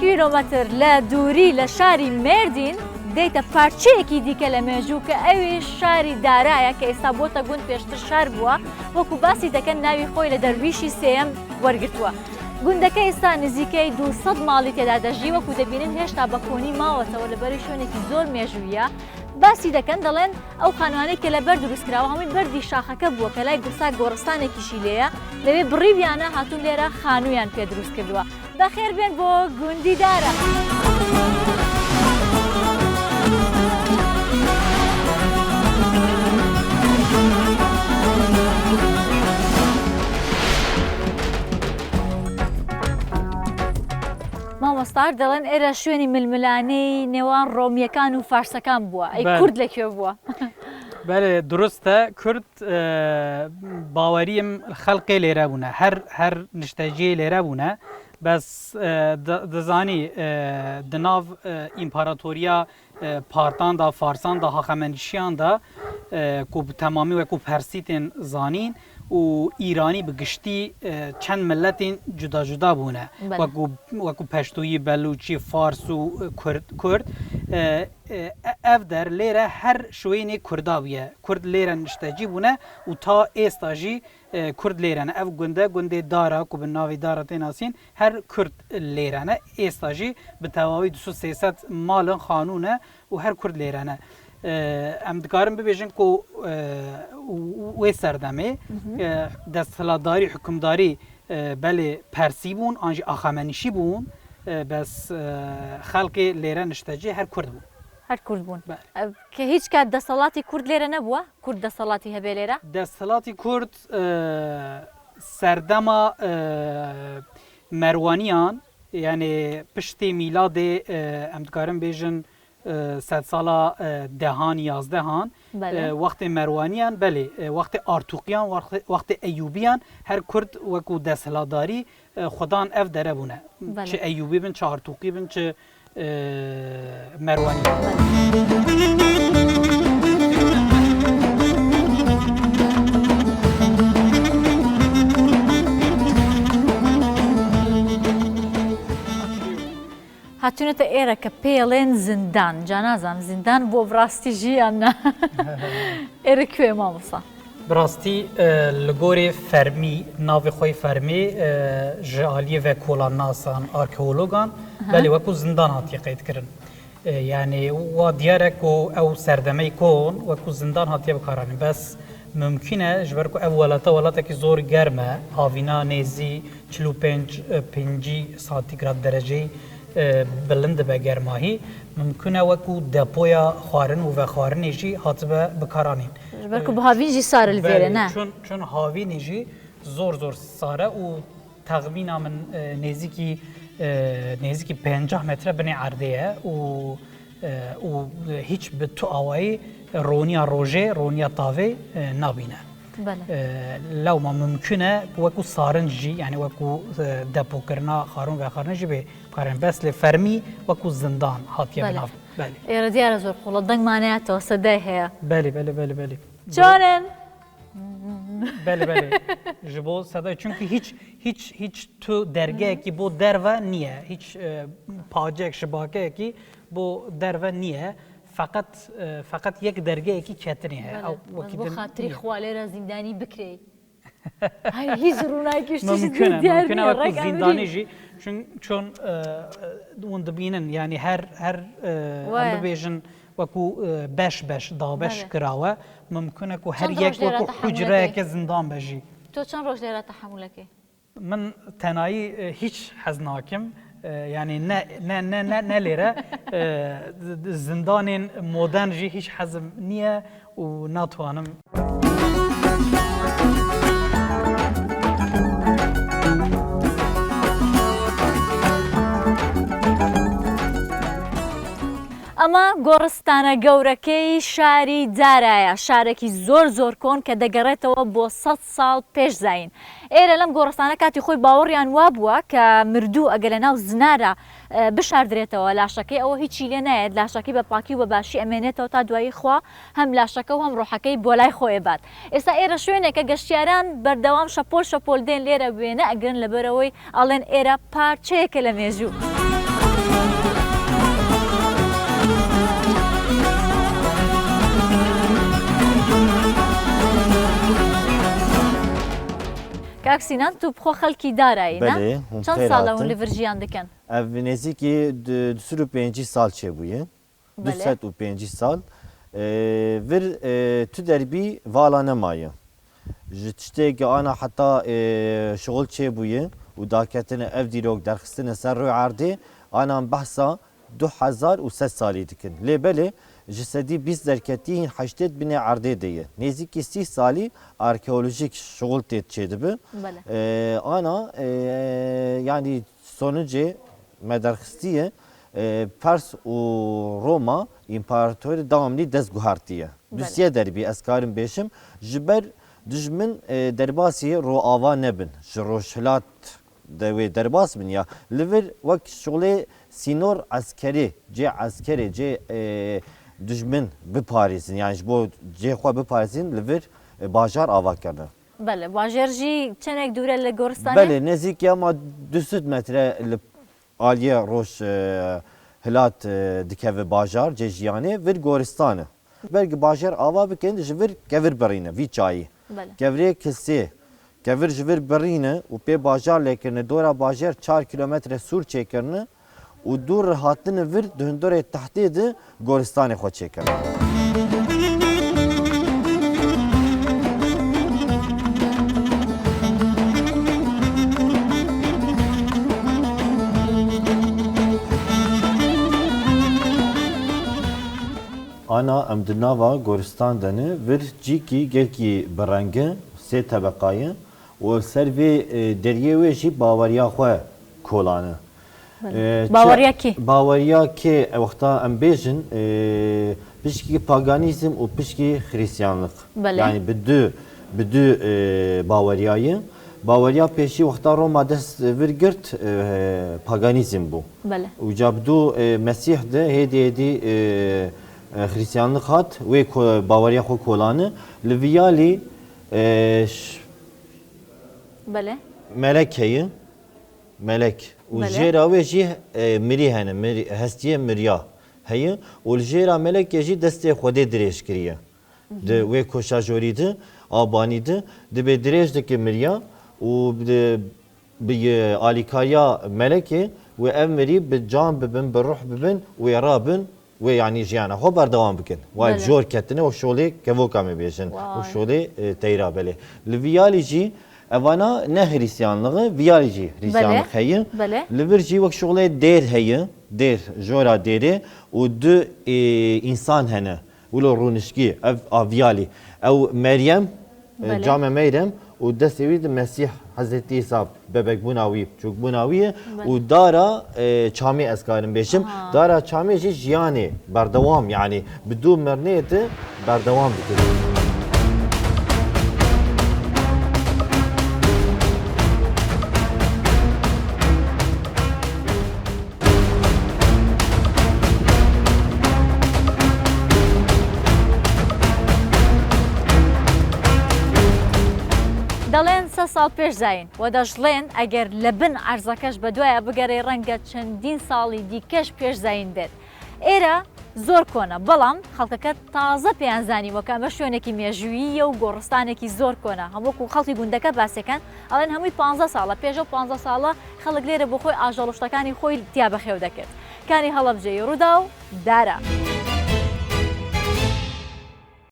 کیلۆمەتر لە دووری لە شاری مێردین دەیتە پارچەیەکی دیکە لە مێژوو کە ئەویش شاری دارایە کە ئێستا بۆتە گوند پێشتر شار بووە وەکو باسی دەکەن ناوی خۆی لە دەرویشی سێەم وەرگرتووە. گوندەکە ئێستا نزیکەی 200 ماڵی تێدا دەژی وەکو دەبینن هێشتا بە کۆنی ماوەتەوە لەبەری شوێنێکی زۆر مێژوویە. باسی دەکەن دەڵێن ئەو خانوانەی کە لە بەر دروستکراوە هەمووی بەردی شاخەکە بووە کە لای گوسا گۆڕستانێکیشی لێیە لەوێ بڕیویانە هاتوون لێرە خانوویان پێ دروست کردووە. بەخێر بێن بۆ گوندی دارە. مامۆستار دەڵێن ئێرە شوێنی ململانەی نێوان ڕۆمیەکان و فارسەکان بووە. ئەی کورد لەکوێ بووە؟ بەێ دروستە کورد باوەریم خەڵقی لێرە بوونە هەر نیشتەجێ لێرە بوونە بەس دەزانی دناو ئیمپاراتۆریا پارتاندا فارساندا هاخەمەنیشیاندا کو تەمامی وەکو پەرسیتên زانین و ئیرانی بگشتی چەند ملەتین جودا جودا بوونە وەکو پەشتویی بەلوچی فارس و کورد ئەف دەر لێرە هەر شوێنێ کوردا بووە کورد لێرە نیشتەجی بوونە و تا ئێستا ژی کورد لێرەنە ئەف گوندە گوندێ دارە کو بناوی دارە تێناسین هەر کورد لێرەنە ئێستا ژی بە تەواوی 200 ماڵن خانوونە و هەر کورد لێرەنە. ئەم دکارم ببێژن کو وێ سەردەمێ دەستهڵاتداری حکومداری بەلێ پەرسی بوون ئانجی ئاخەمەنیشی بوون بەس خەڵکی لێرە نیشتەجێ هەر کورد بوون. هەر کورد بوون کە هیچ کات دەسەڵاتی کورد لێرە نەبووە؟ کورد دەسەڵاتی هەبێ لێرە؟ دەسەڵاتی کورد سەردەما مەروانیان یعنی پشتی میلادێ ئەم دکارم بێژن 100 ساڵا دەهان یازدەهان وەختی مەروانیان بەێ وەختی ئارتوقیان وەختی ئەیوبیان هەر کورد وەکو دەسەڵاتداری خوددان ئەف دەرە بوونە چ ئەیوبی بن چ ئارتوقی بن چ مەروانی. هاتوونەتە ئێرە کە پێڵێن زیندان جا نازانم زیندان بۆ بڕاستی ژیانە ئێرە کوێ مامۆستا؟ بڕاستی لە گۆرێ فەرمی ناوی خۆی فەرمێ ji aliyê ve kolan nasan arkeologan belê wekû zindan hatiye qeydkirin yani wa diyarek ku ew serdemeyî kon wekû zindan hatiye bikaranîn bes mümkün e ji ber ku ev welata welatekî zor germ e havîna nêzî 45 santigrad dereceyî bilind dibe germahî mümkün e wekû depoya xwarin û vexwarinê jî hatibe bikaranîn. Ji ber ku bi havîn jî sar li vêre ne? Çün havînê jî zor sar e û texmîna min nêzîkî 50 metre binê erdê ye û hiç bi tu awayî roniya rojê roniya tavê nabîne. Lewma mümkün e wekû sarin jî yani wekû depokirina xarûn vexwarin jî bê bikarin bes lê fermî wekû zindan hatiye binav. ئێرە دیارە زۆر قوڵە دەنگمانەیەتەوە سەدای هەیە. بەێ جانن بەێ ji bo sedayê çünkü hiç tu dergehekî bo derve niye hiç pacek şibakeyekî bo derve niye feqet yek dergehekî ketinê heye بۆ خاتری خوا لێرە زیندانی بکرێ هیچ ڕووناکیش زیندانی jî çون hûn dibînin yani her bibêjin wekû beş dabeş kirawe mümkün e ku her yek wekû hucreyeke zindan be jî. تۆ چەند ڕۆژ لێرە تەحمولەکەی؟ من tenayî hiç hez nakim yani ne lêre zindanên modern jî hiç hezim niye û natwanim. ئەمە گۆڕستانە گەورەکەی شاری دارایە شارێکی زۆر کۆن کە دەگەڕێتەوە بۆ 100 ساڵ پێش زین. ئێرە لەم گۆڕستانە کاتی خۆی باوەڕیان وا بووە کە مردوو ئەگە لە ناو زنارە بشاردرێتەوە لاشەکەی ئەوە هیچی لێ نایێت لاشەکەی بە پاکی و بە باشی ئەمێنێتەوە تا دوایی خوا هەم لاشەکە و هەم ڕۆحەکەی بۆ لای خۆی بات. ئێستا ئێرە شوێنێکە گەشتیاران بەردەوام شەپۆل دێن لێرە وێنە ئەگرن لەبەرەوەی ئەڵێن ئێرە پارچەیەکە لە مێژوو. کاکسینان تو بخۆ خەڵکی دارایی نه؟ بله هم چەند خیر ساڵە هاتن. اون لە ڤرژیان دەکەن؟ Ev nêzîkî 25 sal çêbûye. Bele. 205 sal. Vir tu derbî vala nemaye. Ji tiştekî ana heta şoğul çêbûye û daketine ev dîrok derxistine ser rû erdê anan behsa 2003 salî dikin. Lê belê ji sedî 20 derketî heştê bine erdê de ye. Nêzîkî 30 salî arkeolojik şoğul tê çêdibe. بله Ana yani sonucu medarxistiye Pers û Roma İmparatorluğu devamlı destguhartiye. Dusya derbi eskarim beşim ji ber dijmin derbasiye ro ava nebin. Ji roşhilat devê derbas bin ya. Li vir wek şolê sînor askeri cê askeri cê dijmin biparêzin. Yani ji bo cê xwe biparêzin li vir bajar ava kirine. بله باژێر jî çenek dûre li Goristanê Belê nêzîkî ama 200 metre li aliye roş hilat dikeve bajar cê jiyanê vir Goristanê. Belkî bajar ava bikin ji vir kevir birîne vî çayî. بله Kevirê kisê kevir ji vir birîne û pê bajar lêkirine dora bajar 4 kilometre sûr çêkirine û dûr hatine vir di hindorê tehtê de Goristanê xwe çêkirine. Ana em di nava Goristan de ne vir cîkî gelkî birenge sê tebeqayê û ser vê deriyê wê jî baweriya xwe kolane. Baweriya kê? Baweriya kê wexta em bêjin piştî paganîzm û piştî Hristiyanlık. Bele. Yani bi du baweriyayê. Baweriya pêşî wexta Roma dest vir girt paganîzm bû. بله û cabdû Mesîh de hêdî hêdî Hristiyanlık hat ve baweriya xwe kolanı li viyalî بله melek heye melek û Melek. jêra wê jî mirî hene hestiye mirya heye û li jêra melekê jî destê Xwedê dirêj kiriye di wê koşajorî de abanî de dibe dirêj dike mirya û bi alîkariya melekê wê ev mirî bi can bibin bi ruh bibin wê rabin ve yani jiyana xwe berdewam bikin. Wa Bele. jor ketine û şolê kevoka me bêjin. û şolê teyra belê. Li viyalî jî evana ne Hristiyanlığı, viyalî jî Hristiyanlık heye. بله Li vir jî wek şolê dêr heye. Dêr, jora dêrê û du insan hene. Wilo rûnişkî ev a viyalî. Ew Meryem, Bele. Came Meryem û destê wî di Mesîh Hazretî İsa bebekbûna wî, çûkbûna wî ye û dara çamê ez karim bêjim. Dara çamê jî jiyanê berdewam yani bi dû mirinê de berdewam dike. دەڵێن سە ساڵ پێش زین و دەژڵێن ئەگەر لە بن عەرزەکەش بە دوایە بگەڕێ ڕەنگە چەندین ساڵی دیکەش پێش زین بێت. ئێرە زۆر کۆنە بەڵام خەڵکەکە تازە پێیانزانی وەکە ئەمە شوێنێکی مێژوویە و گۆڕستانێکی زۆر کۆنە هەمووکو خەڵکی گوندەکە باسەکەن ئەڵێن هەمووی 15 ساڵە پێشە 15 ساڵە خەڵک لێرە بۆ خۆی ئاژەڵشتەکانی خۆی تیا بەخێو دەکرد. کانی هەڵەبجێی ڕوودا و دارە.